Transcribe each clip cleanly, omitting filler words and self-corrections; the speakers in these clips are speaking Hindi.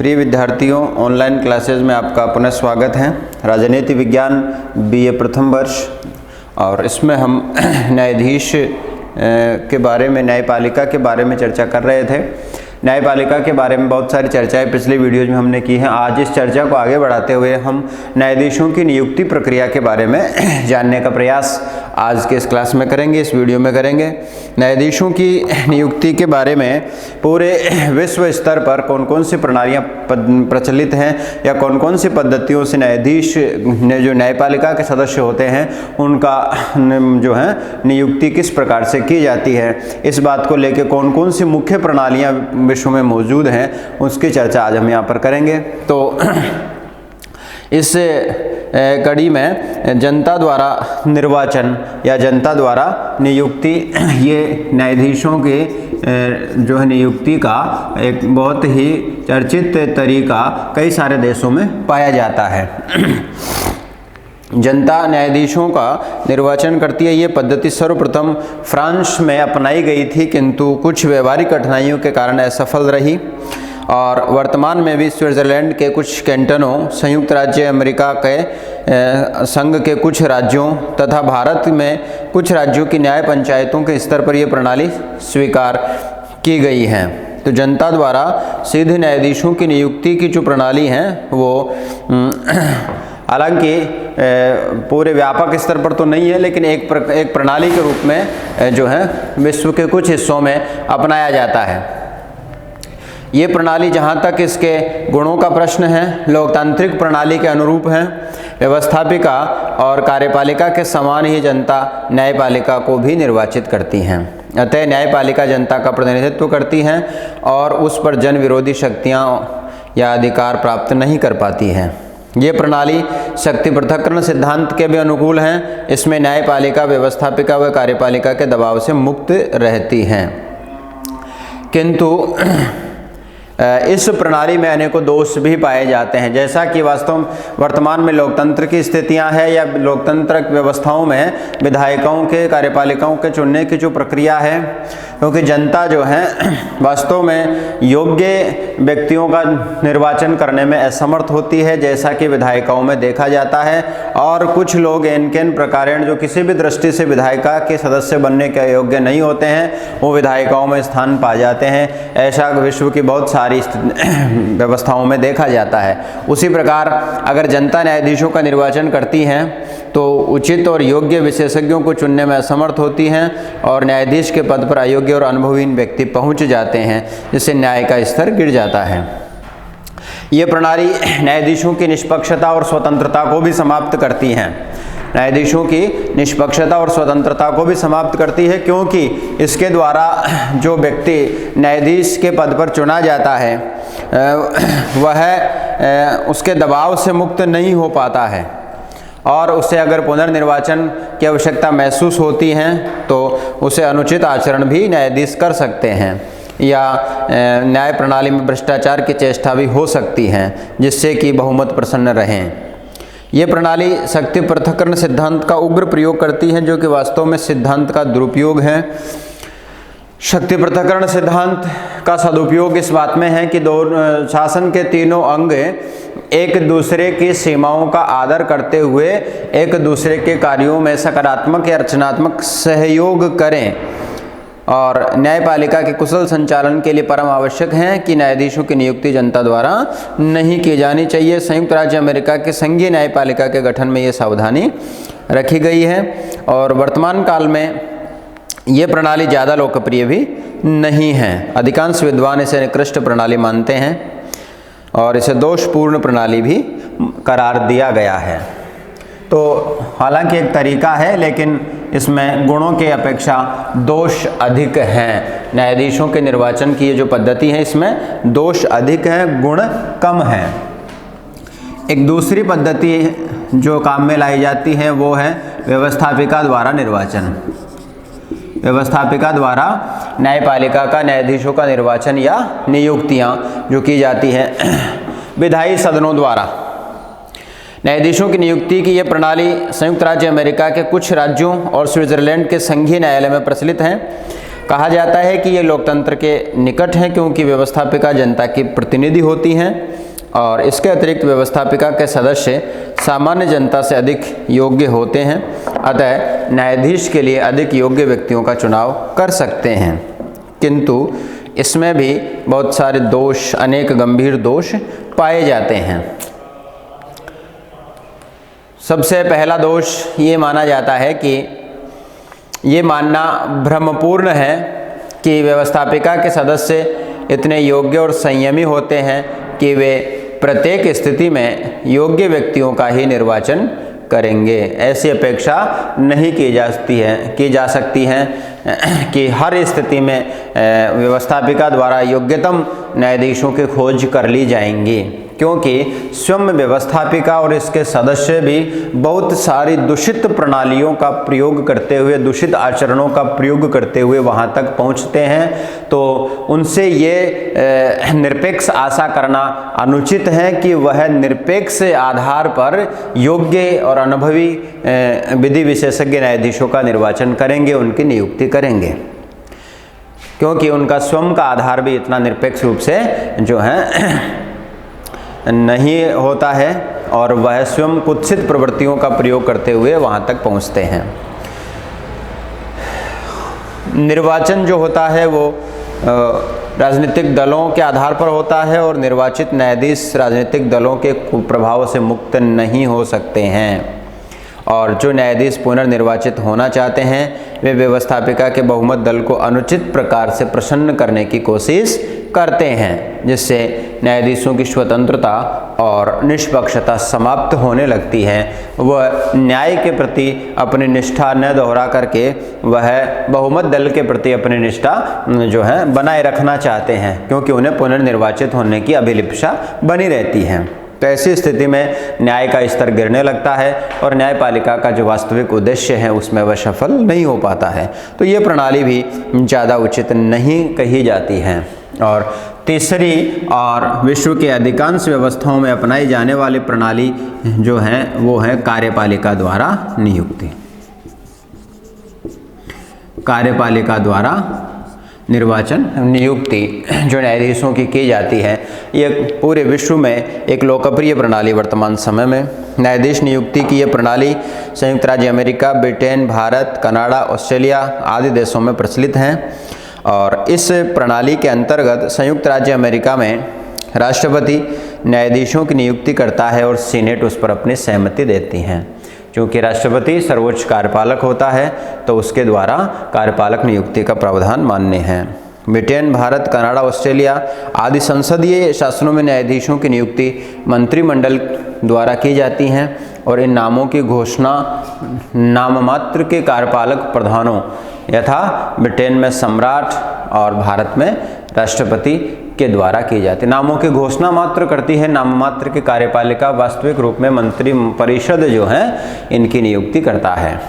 प्रिय विद्यार्थियों, ऑनलाइन क्लासेज में आपका पुनः स्वागत है। राजनीति विज्ञान बीए प्रथम वर्ष, और इसमें हम न्यायाधीश के बारे में, न्यायपालिका के बारे में चर्चा कर रहे थे। न्यायपालिका के बारे में बहुत सारी चर्चाएं पिछले वीडियोज में हमने की हैं। आज इस चर्चा को आगे बढ़ाते हुए हम न्यायाधीशों की नियुक्ति प्रक्रिया के बारे में जानने का प्रयास आज के इस क्लास में करेंगे, इस वीडियो में करेंगे। न्यायाधीशों की नियुक्ति के बारे में पूरे विश्व स्तर पर कौन कौन सी प्रणालियाँ प्रचलित हैं या कौन कौन सी पद्धतियों से न्यायाधीश ने जो न्यायपालिका के सदस्य होते हैं उनका जो है नियुक्ति किस प्रकार से की जाती है, इस बात को लेकर कौन कौन सी मुख्य प्रणालियाँ विश्व में मौजूद हैं, उसकी चर्चा आज हम यहाँ पर करेंगे। तो इस कड़ी में जनता द्वारा निर्वाचन या जनता द्वारा नियुक्ति, ये न्यायाधीशों के जो है नियुक्ति का एक बहुत ही चर्चित तरीका कई सारे देशों में पाया जाता है। जनता न्यायाधीशों का निर्वाचन करती है। ये पद्धति सर्वप्रथम फ्रांस में अपनाई गई थी, किंतु कुछ व्यवहारिक कठिनाइयों के कारण असफल रही, और वर्तमान में भी स्विट्जरलैंड के कुछ कैंटनों, संयुक्त राज्य अमेरिका के संघ के कुछ राज्यों तथा भारत में कुछ राज्यों की न्याय पंचायतों के स्तर पर यह प्रणाली स्वीकार की गई है। तो जनता द्वारा सीधे न्यायाधीशों की नियुक्ति की जो प्रणाली है वो हालांकि पूरे व्यापक स्तर पर तो नहीं है, लेकिन एक प्रणाली के रूप में जो है विश्व के कुछ हिस्सों में अपनाया जाता है। ये प्रणाली जहाँ तक इसके गुणों का प्रश्न है, लोकतांत्रिक प्रणाली के अनुरूप है। व्यवस्थापिका और कार्यपालिका के समान ही जनता न्यायपालिका को भी निर्वाचित करती हैं। अतः न्यायपालिका जनता का प्रतिनिधित्व करती हैं और उस पर जन विरोधी शक्तियाँ या अधिकार प्राप्त नहीं कर पाती हैं। ये प्रणाली शक्ति पृथक्करण सिद्धांत के भी अनुकूल हैं। इसमें न्यायपालिका व्यवस्थापिका व कार्यपालिका के दबाव से मुक्त रहती हैं, किंतु इस प्रणाली में अनेकों दोष भी पाए जाते हैं। जैसा कि वर्तमान में लोकतंत्र की स्थितियां हैं या लोकतंत्र व्यवस्थाओं में विधायकों के, कार्यपालिकाओं के चुनने की जो प्रक्रिया है, क्योंकि जनता जो है वास्तव में योग्य व्यक्तियों का निर्वाचन करने में असमर्थ होती है, जैसा कि विधायिकाओं में देखा जाता है। और कुछ लोग इनके प्रकार जो किसी भी दृष्टि से विधायिका के सदस्य बनने के योग्य नहीं होते हैं, वो विधायिकाओं में स्थान पा जाते हैं। ऐसा विश्व की बहुत सारी व्यवस्थाओं में देखा जाता है। उसी प्रकार अगर जनता न्यायाधीशों का निर्वाचन करती हैं तो उचित और योग्य विशेषज्ञों को चुनने में असमर्थ होती हैं और न्यायाधीश के पद पर अयोग्य और अनुभवहीन व्यक्ति पहुंच जाते हैं, जिससे न्याय का स्तर गिर जाता है। ये प्रणाली न्यायाधीशों की निष्पक्षता और स्वतंत्रता को भी समाप्त करती हैं। न्यायाधीशों की निष्पक्षता और स्वतंत्रता को भी समाप्त करती है, क्योंकि इसके द्वारा जो व्यक्ति न्यायाधीश के पद पर चुना जाता है वह उसके दबाव से मुक्त नहीं हो पाता है, और उसे अगर पुनर्निर्वाचन की आवश्यकता महसूस होती है तो उसे अनुचित आचरण भी न्यायाधीश कर सकते हैं, या न्याय प्रणाली में भ्रष्टाचार की चेष्टा भी हो सकती है, जिससे कि बहुमत प्रसन्न रहें। ये प्रणाली शक्ति पृथक्करण सिद्धांत का उग्र प्रयोग करती है, जो कि वास्तव में सिद्धांत का दुरुपयोग है। शक्ति पृथक्करण सिद्धांत का सदुपयोग इस बात में है कि शासन के तीनों अंग एक दूसरे की सीमाओं का आदर करते हुए एक दूसरे के कार्यों में सकारात्मक या रचनात्मक सहयोग करें, और न्यायपालिका के कुशल संचालन के लिए परम आवश्यक है कि न्यायाधीशों की नियुक्ति जनता द्वारा नहीं की जानी चाहिए। संयुक्त राज्य अमेरिका के संघीय न्यायपालिका के गठन में ये सावधानी रखी गई है, और वर्तमान काल में ये प्रणाली ज़्यादा लोकप्रिय भी नहीं है। अधिकांश विद्वान इसे निकृष्ट प्रणाली मानते हैं और इसे दोषपूर्ण प्रणाली भी करार दिया गया है। तो हालांकि एक तरीका है, लेकिन इसमें गुणों के अपेक्षा दोष अधिक हैं। न्यायाधीशों के निर्वाचन की ये जो पद्धति है, इसमें दोष अधिक हैं, गुण कम हैं। एक दूसरी पद्धति जो काम में लाई जाती है वो है व्यवस्थापिका द्वारा निर्वाचन। व्यवस्थापिका द्वारा न्यायपालिका का न्यायाधीशों का निर्वाचन या नियुक्तियां जो की जाती हैं विधायी सदनों द्वारा। न्यायाधीशों की नियुक्ति की यह प्रणाली संयुक्त राज्य अमेरिका के कुछ राज्यों और स्विट्जरलैंड के संघीय न्यायालय में प्रचलित है। कहा जाता है कि ये लोकतंत्र के निकट हैं क्योंकि व्यवस्थापिका जनता की प्रतिनिधि होती हैं और इसके अतिरिक्त व्यवस्थापिका के सदस्य सामान्य जनता से अधिक योग्य होते हैं, अतः न्यायाधीश के लिए अधिक योग्य व्यक्तियों का चुनाव कर सकते हैं। किंतु इसमें भी बहुत सारे दोष, अनेक गंभीर दोष पाए जाते हैं। सबसे पहला दोष ये माना जाता है कि ये मानना भ्रमपूर्ण है कि व्यवस्थापिका के सदस्य इतने योग्य और संयमी होते हैं कि वे प्रत्येक स्थिति में योग्य व्यक्तियों का ही निर्वाचन करेंगे। ऐसी अपेक्षा नहीं की जा सकती है कि हर स्थिति में व्यवस्थापिका द्वारा योग्यतम न्यायाधीशों की खोज कर ली जाएंगी, क्योंकि स्वयं व्यवस्थापिका और इसके सदस्य भी बहुत सारी दूषित प्रणालियों का प्रयोग करते हुए, दूषित आचरणों का प्रयोग करते हुए वहाँ तक पहुँचते हैं। तो उनसे ये निरपेक्ष आशा करना अनुचित है कि वह निरपेक्ष आधार पर योग्य और अनुभवी विधि विशेषज्ञ न्यायाधीशों का निर्वाचन करेंगे, उनकी नियुक्ति करेंगे, क्योंकि उनका स्वयं का आधार भी इतना निरपेक्ष रूप से जो है नहीं होता है और वह स्वयं कुत्सित प्रवृत्तियों का प्रयोग करते हुए वहाँ तक पहुँचते हैं। निर्वाचन जो होता है वो राजनीतिक दलों के आधार पर होता है और निर्वाचित न्यायाधीश राजनीतिक दलों के कुप्रभाव से मुक्त नहीं हो सकते हैं। और जो न्यायाधीश पुनर्निर्वाचित होना चाहते हैं वे व्यवस्थापिका के बहुमत दल को अनुचित प्रकार से प्रसन्न करने की कोशिश करते हैं, जिससे न्यायाधीशों की स्वतंत्रता और निष्पक्षता समाप्त होने लगती है। वह न्याय के प्रति अपनी निष्ठा न दोहरा करके वह बहुमत दल के प्रति अपनी निष्ठा जो है बनाए रखना चाहते हैं, क्योंकि उन्हें पुनर्निर्वाचित होने की अभिलिप्सा बनी रहती है। तो ऐसी स्थिति में न्याय का स्तर गिरने लगता है और न्यायपालिका का जो वास्तविक उद्देश्य है उसमें वह सफल नहीं हो पाता है। तो ये प्रणाली भी ज़्यादा उचित नहीं कही जाती है। और तीसरी और विश्व के अधिकांश व्यवस्थाओं में अपनाई जाने वाली प्रणाली जो है वो है कार्यपालिका द्वारा नियुक्ति। कार्यपालिका द्वारा निर्वाचन नियुक्ति जो न्यायाधीशों की जाती है, ये पूरे विश्व में एक लोकप्रिय प्रणाली वर्तमान समय में। न्यायाधीश नियुक्ति की ये प्रणाली संयुक्त राज्य America, Britain, Bharat, Canada, Australia आदि देशों में प्रचलित हैं। और इस प्रणाली के अंतर्गत संयुक्त राज्य अमेरिका में राष्ट्रपति न्यायाधीशों की नियुक्ति करता है और सीनेट उस पर अपनी सहमति देती है। क्योंकि राष्ट्रपति सर्वोच्च कार्यपालक होता है तो उसके द्वारा कार्यपालक नियुक्ति का प्रावधान मान्य है। ब्रिटेन, भारत, कनाडा, ऑस्ट्रेलिया आदि संसदीय शासनों में न्यायाधीशों की नियुक्ति मंत्रिमंडल द्वारा की जाती हैं और इन नामों की घोषणा नाममात्र के कार्यपालक प्रधानों यथा ब्रिटेन में सम्राट और भारत में राष्ट्रपति के द्वारा की जाती है। नामों की घोषणा मात्र करती है नाममात्र की कार्यपालिका, वास्तविक रूप में मंत्री परिषद जो है इनकी नियुक्ति करता है।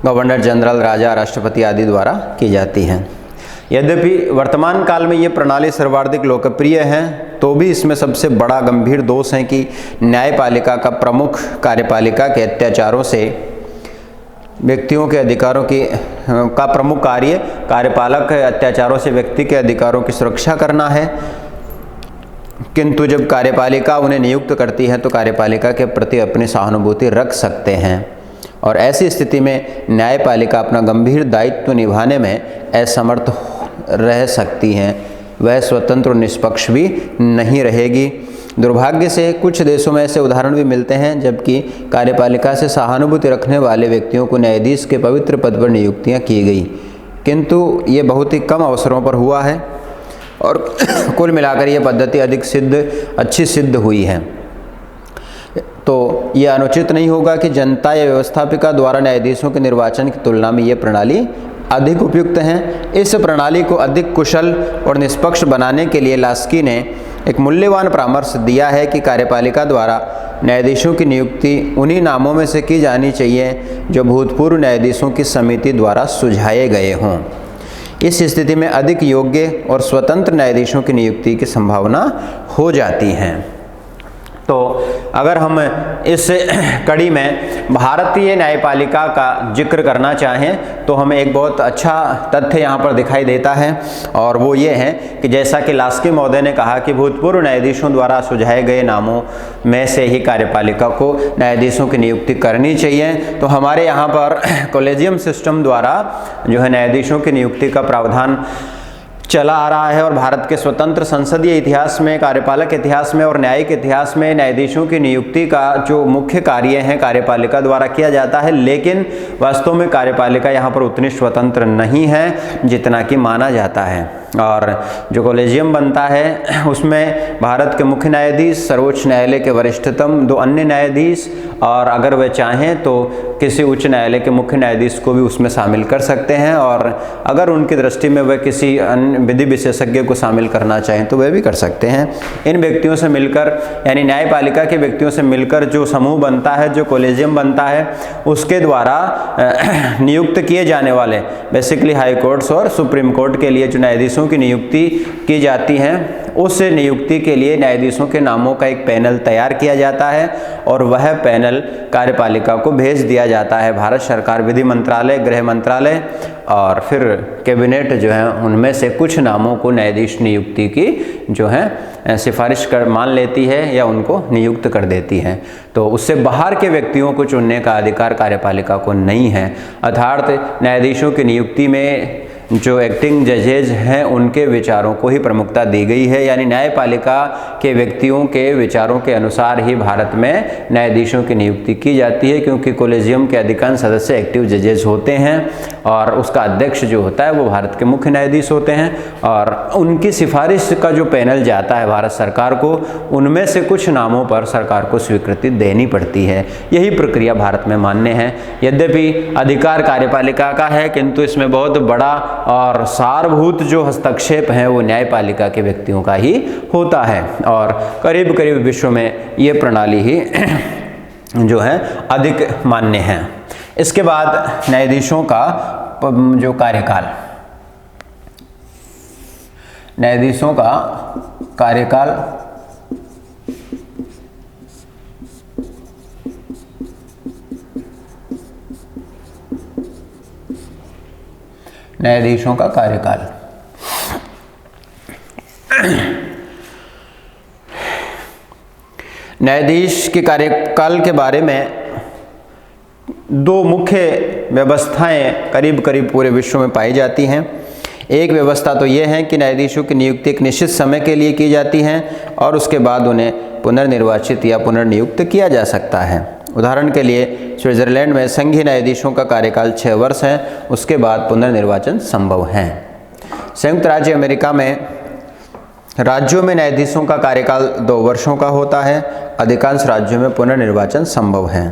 गवर्नर जनरल, राजा, राष्ट्रपति आदि द्वारा की जाती है। यद्यपि वर्तमान काल में ये प्रणाली सर्वाधिक लोकप्रिय है तो भी इसमें सबसे बड़ा गंभीर दोष है कि न्यायपालिका का प्रमुख कार्यपालिका के अत्याचारों से व्यक्तियों के अधिकारों का प्रमुख कार्य कार्यपालक के अत्याचारों से व्यक्ति के अधिकारों की सुरक्षा करना है। किंतु जब कार्यपालिका उन्हें नियुक्त करती है तो कार्यपालिका के प्रति अपनी सहानुभूति रख सकते हैं और ऐसी स्थिति में न्यायपालिका अपना गंभीर दायित्व निभाने में असमर्थ रह सकती है। वह स्वतंत्र और निष्पक्ष भी नहीं रहेगी। दुर्भाग्य से कुछ देशों में ऐसे उदाहरण भी मिलते हैं जबकि कार्यपालिका से सहानुभूति रखने वाले व्यक्तियों को न्यायाधीश के पवित्र पद पर नियुक्तियां की गई, किंतु ये बहुत ही कम अवसरों पर हुआ है और कुल मिलाकर ये पद्धति अच्छी सिद्ध हुई है। तो ये अनुचित नहीं होगा कि जनता या व्यवस्थापिका द्वारा न्यायाधीशों के निर्वाचन की तुलना में ये प्रणाली अधिक उपयुक्त हैं। इस प्रणाली को अधिक कुशल और निष्पक्ष बनाने के लिए लास्की ने एक मूल्यवान परामर्श दिया है कि कार्यपालिका द्वारा न्यायाधीशों की नियुक्ति उन्हीं नामों में से की जानी चाहिए जो भूतपूर्व न्यायाधीशों की समिति द्वारा सुझाए गए हों। इस स्थिति में अधिक योग्य और स्वतंत्र न्यायाधीशों की नियुक्ति की संभावना हो जाती है। तो अगर हम इस कड़ी में भारतीय न्यायपालिका का जिक्र करना चाहें तो हमें एक बहुत अच्छा तथ्य यहाँ पर दिखाई देता है, और वो ये है कि जैसा कि लास्की महोदय ने कहा कि भूतपूर्व न्यायाधीशों द्वारा सुझाए गए नामों में से ही कार्यपालिका को न्यायाधीशों की नियुक्ति करनी चाहिए। तो हमारे यहाँ पर कॉलेजियम सिस्टम द्वारा जो है न्यायाधीशों की नियुक्ति का प्रावधान चला आ रहा है, और भारत के स्वतंत्र संसदीय इतिहास में, कार्यपालक इतिहास में और न्यायिक इतिहास में न्यायाधीशों की नियुक्ति का जो मुख्य कार्य है कार्यपालिका द्वारा किया जाता है। लेकिन वास्तव में कार्यपालिका यहाँ पर उतनी स्वतंत्र नहीं है जितना कि माना जाता है, और जो कॉलेजियम बनता है उसमें भारत के मुख्य न्यायाधीश, सर्वोच्च न्यायालय के वरिष्ठतम 2 अन्य न्यायाधीश, और अगर वे चाहें तो किसी उच्च न्यायालय के मुख्य न्यायाधीश को भी उसमें शामिल कर सकते हैं, और अगर उनकी दृष्टि में वे किसी अन्य विधि विशेषज्ञ को शामिल करना चाहें तो वे भी कर सकते हैं। इन व्यक्तियों से मिलकर, यानी न्यायपालिका के व्यक्तियों से मिलकर जो समूह बनता है, जो कॉलेजियम बनता है, उसके द्वारा नियुक्त किए जाने वाले बेसिकली हाई कोर्ट्स और सुप्रीम कोर्ट के लिए जो न्यायाधीशों की नियुक्ति की जाती है, उस नियुक्ति के लिए न्यायाधीशों के नामों का एक पैनल तैयार किया जाता है, और वह पैनल कार्यपालिका को भेज दिया जाता है। भारत सरकार, विधि मंत्रालय, गृह मंत्रालय और फिर कैबिनेट जो है उनमें से कुछ नामों को न्यायाधीश नियुक्ति की जो है सिफारिश कर मान लेती है या उनको नियुक्त कर देती है। तो उससे बाहर के व्यक्तियों को चुनने का अधिकार कार्यपालिका को नहीं है। अर्थात न्यायाधीशों की नियुक्ति में जो एक्टिंग जजेज हैं उनके विचारों को ही प्रमुखता दी गई है, यानी न्यायपालिका के व्यक्तियों के विचारों के अनुसार ही भारत में न्यायाधीशों की नियुक्ति की जाती है, क्योंकि कॉलेजियम के अधिकांश सदस्य एक्टिव जजेज होते हैं और उसका अध्यक्ष जो होता है वो भारत के मुख्य न्यायाधीश होते हैं, और उनकी सिफारिश का जो पैनल जाता है भारत सरकार को, उनमें से कुछ नामों पर सरकार को स्वीकृति देनी पड़ती है। यही प्रक्रिया भारत में मान्य है। यद्यपि अधिकार कार्यपालिका का है, किंतु इसमें बहुत बड़ा और सारभूत जो हस्तक्षेप है वो न्यायपालिका के व्यक्तियों का ही होता है, और करीब करीब विश्व में ये प्रणाली ही जो है अधिक मान्य है। इसके बाद न्यायाधीशों का जो कार्यकाल, न्यायाधीशों का कार्यकाल न्यायाधीशों का कार्यकाल न्यायाधीश के कार्यकाल के बारे में 2 मुख्य व्यवस्थाएं करीब करीब पूरे विश्व में पाई जाती हैं। एक व्यवस्था तो ये है कि न्यायाधीशों की नियुक्ति एक निश्चित समय के लिए की जाती है और उसके बाद उन्हें पुनर्निर्वाचित या पुनर्नियुक्त किया जा सकता है। उदाहरण के लिए स्विट्जरलैंड में संघीय न्यायाधीशों का कार्यकाल 6 वर्ष है, उसके बाद पुनर्निर्वाचन संभव है। संयुक्त राज्य अमेरिका में राज्यों में न्यायाधीशों का कार्यकाल 2 वर्षों का होता है। अधिकांश राज्यों में पुनर्निर्वाचन संभव है।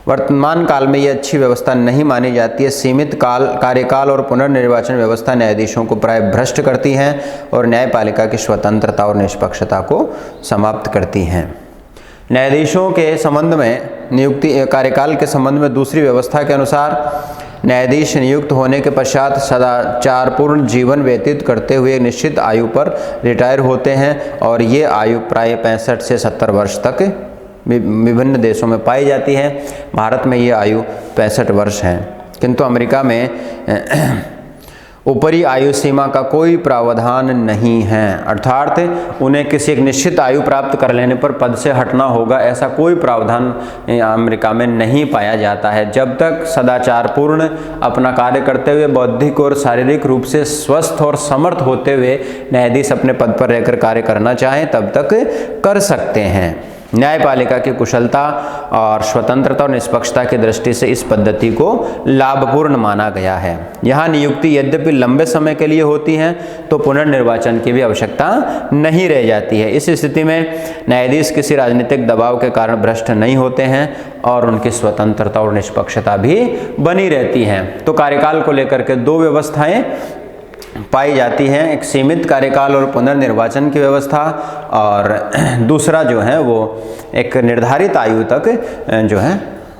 वर्तमान काल में ये अच्छी व्यवस्था नहीं मानी जाती है। सीमित कार्यकाल और पुनर्निर्वाचन व्यवस्था न्यायाधीशों को प्राय भ्रष्ट करती हैं और न्यायपालिका की स्वतंत्रता और निष्पक्षता को समाप्त करती हैं। न्यायाधीशों के संबंध में नियुक्ति कार्यकाल के संबंध में दूसरी व्यवस्था के अनुसार न्यायाधीश नियुक्त होने के पश्चात सदाचार पूर्ण जीवन व्यतीत करते हुए एक निश्चित आयु पर रिटायर होते हैं, और ये आयु प्राय 65 से 70 वर्ष तक विभिन्न देशों में पाई जाती है। भारत में ये आयु 65 वर्ष है, किंतु अमेरिका में ऊपरी आयु सीमा का कोई प्रावधान नहीं है। अर्थात उन्हें किसी एक निश्चित आयु प्राप्त कर लेने पर पद से हटना होगा, ऐसा कोई प्रावधान अमेरिका में नहीं पाया जाता है। जब तक सदाचारपूर्ण अपना कार्य करते हुए बौद्धिक और शारीरिक रूप से स्वस्थ और समर्थ होते हुए न्यायाधीश अपने पद पर रहकर कार्य करना चाहें तब तक कर सकते हैं। न्यायपालिका की कुशलता और स्वतंत्रता और निष्पक्षता की दृष्टि से इस पद्धति को लाभपूर्ण माना गया है। यहाँ नियुक्ति यद्यपि लंबे समय के लिए होती है तो पुनर्निर्वाचन की भी आवश्यकता नहीं रह जाती है। इस स्थिति में न्यायाधीश किसी राजनीतिक दबाव के कारण भ्रष्ट नहीं होते हैं और उनकी स्वतंत्रता और निष्पक्षता भी बनी रहती है। तो कार्यकाल को लेकर के 2 व्यवस्थाएं पाई जाती हैं, एक सीमित कार्यकाल और पुनर्निर्वाचन की व्यवस्था, और दूसरा जो है वो एक निर्धारित आयु तक जो है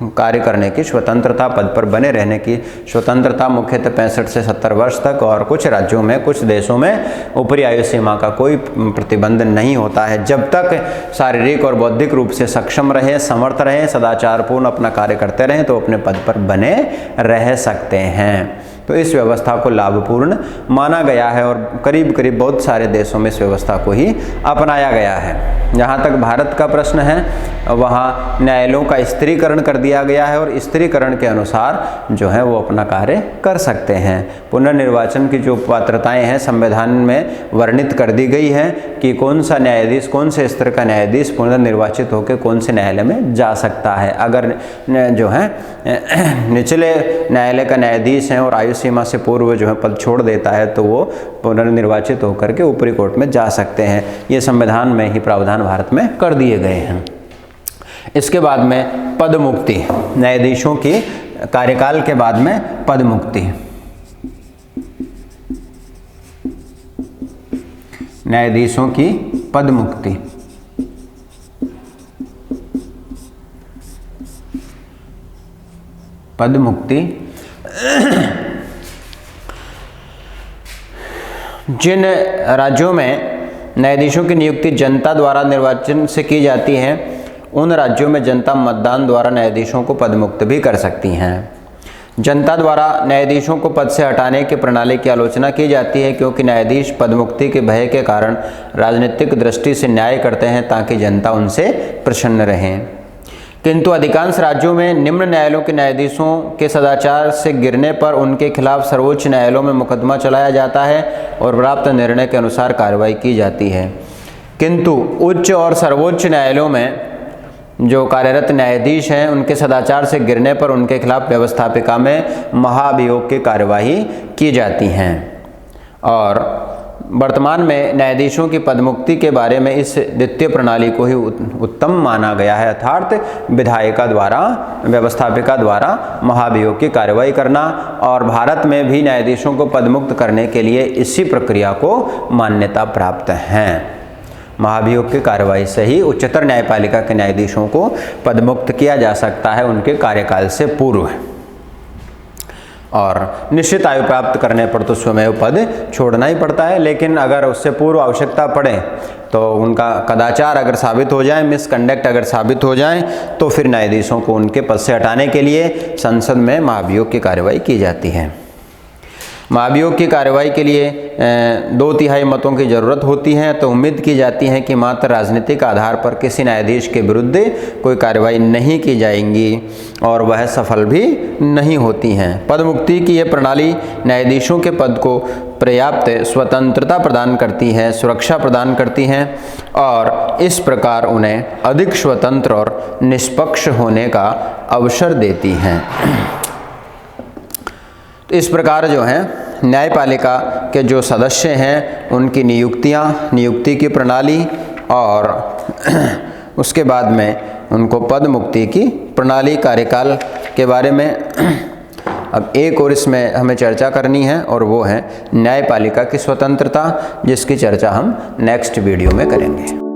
कार्य करने की स्वतंत्रता, पद पर बने रहने की स्वतंत्रता, मुख्यतः 65 से 70 वर्ष तक, और कुछ राज्यों में, कुछ देशों में ऊपरी आयु सीमा का कोई प्रतिबंध नहीं होता है। जब तक शारीरिक और बौद्धिक रूप से सक्षम रहे, समर्थ रहे, सदाचारपूर्ण अपना कार्य करते रहें तो अपने पद पर बने रह सकते हैं। तो इस व्यवस्था को लाभपूर्ण माना गया है और करीब करीब बहुत सारे देशों में इस व्यवस्था को ही अपनाया गया है। जहाँ तक भारत का प्रश्न है, वहाँ न्यायालयों का स्त्रीकरण कर दिया गया है और स्त्रीकरण के अनुसार जो है वो अपना कार्य कर सकते हैं। पुनर्निर्वाचन की जो पात्रताएं हैं संविधान में वर्णित कर दी गई है कि कौन सा न्यायाधीश, कौन से स्तर का न्यायाधीश पुनर्निर्वाचित होकर कौन से न्यायालय में जा सकता है। अगर जो है निचले न्यायालय का न्यायाधीश है और आयु सीमा से पूर्व जो है पद छोड़ देता है तो वो पुनर्निर्वाचित होकर के ऊपरी कोर्ट में जा सकते हैं। ये संविधान में ही प्रावधान भारत में कर दिए गए हैं। इसके बाद में पद मुक्ति, न्यायाधीशों की कार्यकाल के बाद में पद मुक्ति। न्यायाधीशों की पद मुक्ति। पद मुक्ति जिन राज्यों में न्यायाधीशों की नियुक्ति जनता द्वारा निर्वाचन से की जाती है, उन राज्यों में जनता मतदान द्वारा न्यायाधीशों को पदमुक्त भी कर सकती हैं। जनता द्वारा न्यायाधीशों को पद से हटाने की प्रणाली की आलोचना की जाती है, क्योंकि न्यायाधीश पदमुक्ति के भय के कारण राजनीतिक दृष्टि से न्याय करते हैं ताकि जनता उनसे प्रसन्न रहे। किंतु अधिकांश राज्यों में निम्न न्यायालयों के न्यायाधीशों के सदाचार से गिरने पर उनके खिलाफ सर्वोच्च न्यायालयों में मुकदमा चलाया जाता है और प्राप्त निर्णय के अनुसार कार्रवाई की जाती है। किंतु उच्च और सर्वोच्च न्यायालयों में जो कार्यरत न्यायाधीश हैं, उनके सदाचार से गिरने पर उनके खिलाफ व्यवस्थापिका में महाभियोग की कार्यवाही की जाती हैं। और वर्तमान में न्यायाधीशों की पदमुक्ति के बारे में इस द्वितीय प्रणाली को ही उत्तम माना गया है, अर्थात विधायिका द्वारा, व्यवस्थापिका द्वारा महाभियोग की कार्रवाई करना। और भारत में भी न्यायाधीशों को पदमुक्त करने के लिए इसी प्रक्रिया को मान्यता प्राप्त है। महाभियोग की कार्रवाई से ही उच्चतर न्यायपालिका के न्यायाधीशों को पदमुक्त किया जा सकता है उनके कार्यकाल से पूर्व। और निश्चित आयु प्राप्त करने पर तो स्वयं पद छोड़ना ही पड़ता है, लेकिन अगर उससे पूर्व आवश्यकता पड़े तो उनका कदाचार अगर साबित हो जाए, मिसकंडक्ट अगर साबित हो जाए, तो फिर न्यायाधीशों को उनके पद से हटाने के लिए संसद में महाभियोग की कार्रवाई की जाती है। महाभियोग की कार्रवाई के लिए 2/3 मतों की ज़रूरत होती है, तो उम्मीद की जाती है कि मात्र राजनीतिक आधार पर किसी न्यायाधीश के विरुद्ध कोई कार्रवाई नहीं की जाएंगी और वह सफल भी नहीं होती हैं। पदमुक्ति की यह प्रणाली न्यायाधीशों के पद को पर्याप्त स्वतंत्रता प्रदान करती है, सुरक्षा प्रदान करती है और इस प्रकार उन्हें अधिक स्वतंत्र और निष्पक्ष होने का अवसर देती हैं। तो इस प्रकार जो है न्यायपालिका के जो सदस्य हैं उनकी नियुक्ति की प्रणाली और उसके बाद में उनको पद मुक्ति की प्रणाली, कार्यकाल के बारे में अब एक और इसमें हमें चर्चा करनी है और वो है न्यायपालिका की स्वतंत्रता, जिसकी चर्चा हम नेक्स्ट वीडियो में करेंगे।